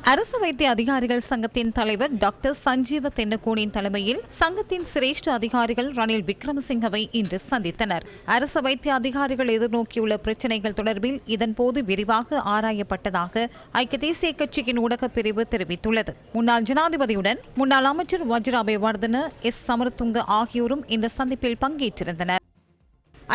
அரசு வைத்திய அதிகாரிகள் சங்கத்தின் தலைவர் டாக்டர் சஞ்சீவ தென்னகோனின் தலைமையில் சங்கத்தின் சிரேஷ்ட அதிகாரிகள் ரணில் விக்ரமசிங்கவை இன்று சந்தித்தனர். அரசு வைத்திய அதிகாரிகள் எதிர்நோக்கியுள்ள பிரச்சினைகள் தொடர்பில் இதன்போது விரிவாக ஆராயப்பட்டதாக ஐக்கிய தேசிய கட்சியின் ஊடகப் பிரிவு தெரிவித்துள்ளது. முன்னாள் ஜனாதிபதியுடன் முன்னாள் அமைச்சர் வஜிர அபேவர்தன, எஸ் சமரதுங்க ஆகியோரும் இந்த சந்திப்பில் பங்கேற்றிருந்தனர்.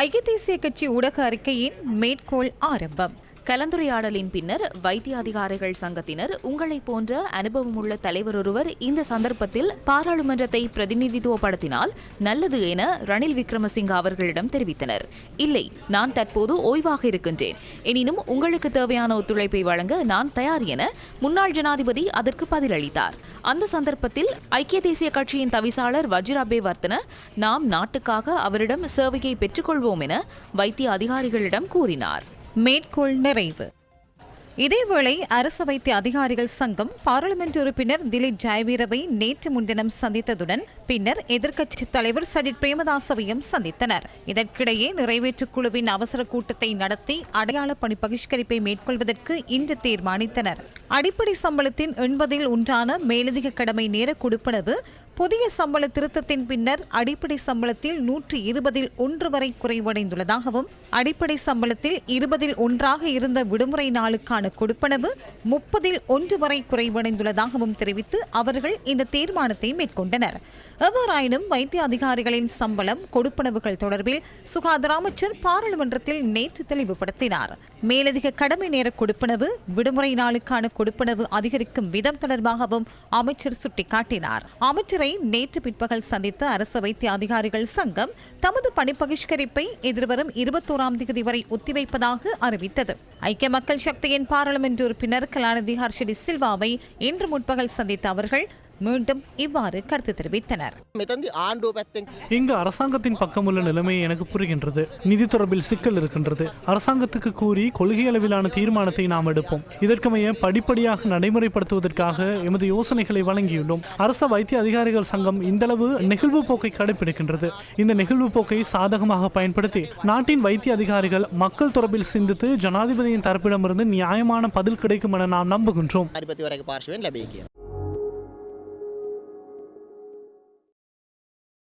ஐக்கிய தேசிய கட்சி ஊடக அறிக்கையின் மேற்கோள் ஆரம்பம். கலந்துரையாடலின் பின்னர் வைத்திய அதிகாரிகள் சங்கத்தினர் உங்களை போன்ற அனுபவமுள்ள தலைவர் ஒருவர் இந்த சந்தர்ப்பத்தில் பாராளுமன்றத்தை பிரதிநிதித்துவப்படுத்தினால் நல்லது என ரணில் விக்ரமசிங்க அவர்களிடம் தெரிவித்தனர். இல்லை, நான் தற்போது ஓய்வாக இருக்கின்றேன், எனினும் உங்களுக்கு தேவையான ஒத்துழைப்பை வழங்க நான் தயார் என முன்னாள் ஜனாதிபதி அதற்கு பதிலளித்தார். அந்த சந்தர்ப்பத்தில் ஐக்கிய தேசிய கட்சியின் தவிசாளர் வஜிர அபேவர்தன, நாம் நாட்டுக்காக அவரிடம் சேவையை பெற்றுக்கொள்வோம் என வைத்திய அதிகாரிகளிடம் கூறினார். மேற்கோள் நிறைவு. இதேவேளை அரசு வைத்திய அதிகாரிகள் சங்கம் பாராளுமன்ற உறுப்பினர் திலீப் ஜெயவீரவை நேற்று முன்தினம் சந்தித்ததுடன் பின்னர் எதிர்க்கட்சித் தலைவர் சஜித் பிரேமதாசவையும் சந்தித்தனர். இதற்கிடையே நிறைவேற்றுக் குழுவின் அவசர கூட்டத்தை நடத்தி அடையாள பணி பகிஷ்கரிப்பை மேற்கொள்வதற்கு இன்று தீர்மானித்தனர். அடிப்படை சம்பளத்தின் 80% மேலதிக கடமை நேர கொடுப்பனவு புதிய சம்பள திருத்தத்தின் பின்னர் அடிப்படை சம்பளத்தில் 120 வரை குறைவடைந்துள்ளதாகவும் அடிப்படை சம்பளத்தில் 20 இருந்த விடுமுறை நாளுக்கான கொடுப்பனவு 30 வரை குறைவடைந்துள்ளதாகவும் தெரிவித்து அவர்கள் இந்த தீர்மானத்தை மேற்கொண்டனர். எவ்வாறாயினும் வைத்திய அதிகாரிகளின் சம்பளம் கொடுப்பனவுகள் தொடர்பில் சுகாதார அமைச்சர் பாராளுமன்றத்தில் நேற்று தெளிவுபடுத்தினார். மேலதிக கடமை நேர கொடுப்பனவு, விடுமுறை நாளுக்கான கொடுப்பனவு அதிகரிக்கும் விதம் தொடர்பாகவும் அமைச்சர் சுட்டிக்காட்டினார். அமைச்சரை நேற்று பிற்பகல் சந்தித்த அரசு வைத்திய அதிகாரிகள் சங்கம் தமது பணி பகிஷ்கரிப்பை எதிர்வரும் 21ஆம் தேதி வரை ஒத்திவைப்பதாக அறிவித்தது. ஐக்கிய மக்கள் சக்தியின் பாராளுமன்ற உறுப்பினர் கலாநிதி ஹர்ஷடி சில்வாவை இன்று முற்பகல் சந்தித்த அவர்கள் மீண்டும் இவ்வாறு கருத்து தெரிவித்தனர். இங்கு அரசாங்கத்தின் பக்கம் உள்ள நிலைமை எனக்கு புரிகின்றது. நிதி தொடர்பில் சிக்கல் இருக்கின்றது. அரசாங்கத்துக்கு கூறி கொள்கை அளவிலான தீர்மானத்தை நாம் எடுப்போம். இதற்கமைய படிப்படியாக நடைமுறைப்படுத்துவதற்காக எமது யோசனைகளை வழங்கியுள்ளோம். அரச வைத்திய அதிகாரிகள் சங்கம் இந்தளவு நெகிழ்வு போக்கை கடைபிடிக்கின்றது. இந்த நெகிழ்வு போக்கை சாதகமாக பயன்படுத்தி நாட்டின் வைத்திய அதிகாரிகள் மக்கள் தொடர்பில் சிந்தித்து ஜனாதிபதியின் தரப்பிடமிருந்து நியாயமான பதில் கிடைக்கும் என நாம் நம்புகின்றோம்.